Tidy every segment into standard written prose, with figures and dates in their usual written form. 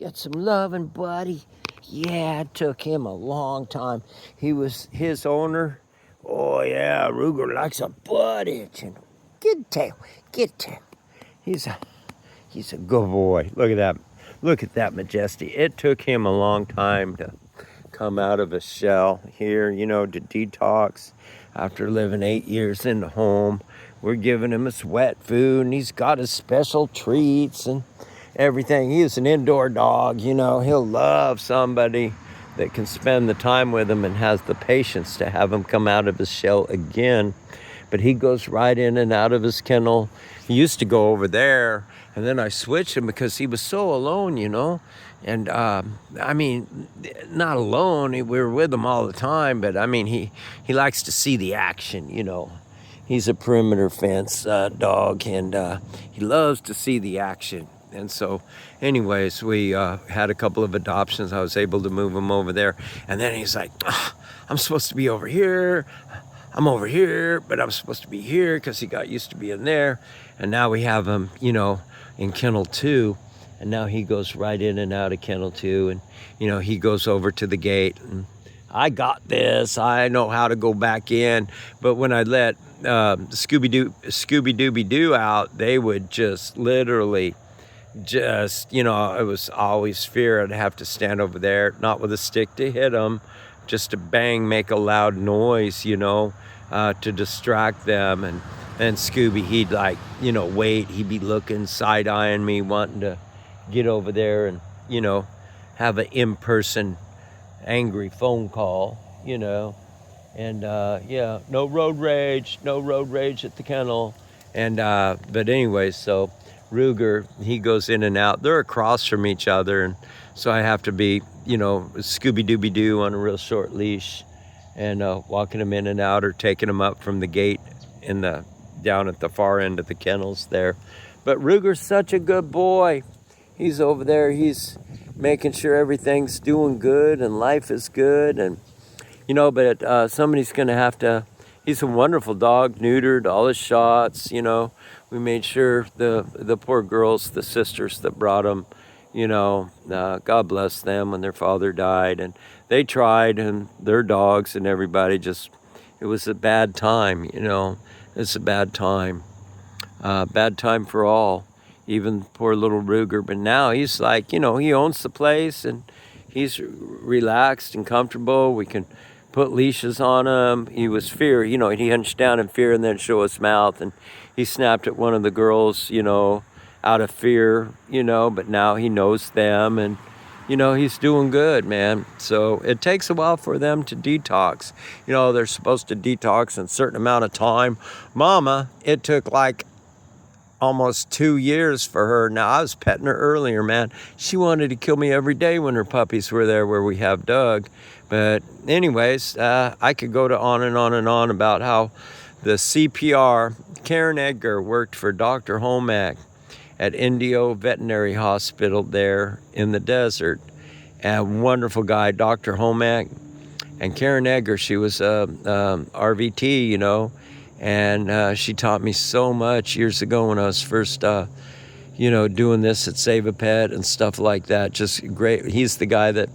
Get some loving, buddy. Yeah, it took him a long time. He was his owner. Oh yeah, Ruger likes a butt itching. Get tail, get tail. He's a good boy. Look at that. Look at that majesty. It took him a long time to come out of his shell here, to detox after living 8 years in the home. We're giving him his wet food, and he's got his special treats and everything. He is an indoor dog, He'll love somebody that can spend the time with him and has the patience to have him come out of his shell again. But he goes right in and out of his kennel. He used to go over there, and then I switched him because he was so alone, And not alone. We were with him all the time, but he likes to see the action, He's a perimeter fence dog, and he loves to see the action. And so, anyways, we had a couple of adoptions. I was able to move him over there. And then he's like, I'm supposed to be over here. I'm over here, but I'm supposed to be here, because he got used to being there. And now we have him, in kennel 2. And now he goes right in and out of kennel 2. And, he goes over to the gate. And I got this. I know how to go back in. But when I let Scooby-Dooby-Doo out, they would just literally it was always fear. I'd have to stand over there, not with a stick to hit them, just to bang, make a loud noise, to distract them. And then Scooby, he'd wait. He'd be looking, side-eyeing me, wanting to get over there and, have an in-person angry phone call, And, no road rage at the kennel. And, but anyway, so Ruger, he goes in and out. They're across from each other, and so I have to be, Scooby-Dooby-Doo on a real short leash, and walking him in and out, or taking him up from the gate down at the far end of the kennels there. But Ruger's such a good boy. He's over there. He's making sure everything's doing good and life is good, and but somebody's going to have to. He's a wonderful dog, neutered, all his shots, We made sure the poor girls, the sisters that brought him, God bless them when their father died. And they tried, and their dogs and everybody it was a bad time, It's a bad time. Bad time for all, even poor little Ruger. But now he's like, he owns the place, and he's relaxed and comfortable. We can put leashes on him. He was fear, he hunched down in fear and then show his mouth, and he snapped at one of the girls, out of fear, but now he knows them, and he's doing good, man. So it takes a while for them to detox. They're supposed to detox in a certain amount of time. Mama, it took like almost 2 years for her. Now, I was petting her earlier, man. She wanted to kill me every day when her puppies were there where we have Doug. But anyways, I could go on and on and on about how the CPR, Karen Edgar worked for Dr. Homack at Indio Veterinary Hospital there in the desert. And wonderful guy, Dr. Homack. And Karen Edgar, she was a RVT, and she taught me so much years ago when I was first, doing this at Save a Pet and stuff like that. Just great. He's the guy that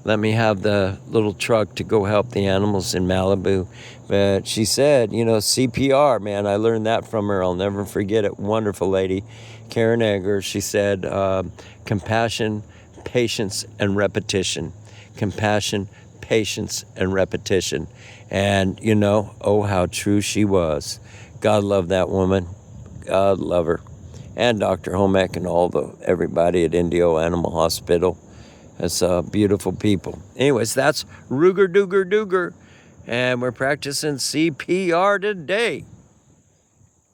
let me have the little truck to go help the animals in Malibu. But she said, CPR, man, I learned that from her. I'll never forget it. Wonderful lady, Karen Edgar. She said, compassion, patience, and repetition. Compassion, patience, and repetition. And, oh, how true she was. God love that woman. God love her. And Dr. Homack and everybody at Indio Animal Hospital. It's beautiful people. Anyways, that's Ruger Dooger Dooger. And we're practicing CPR today.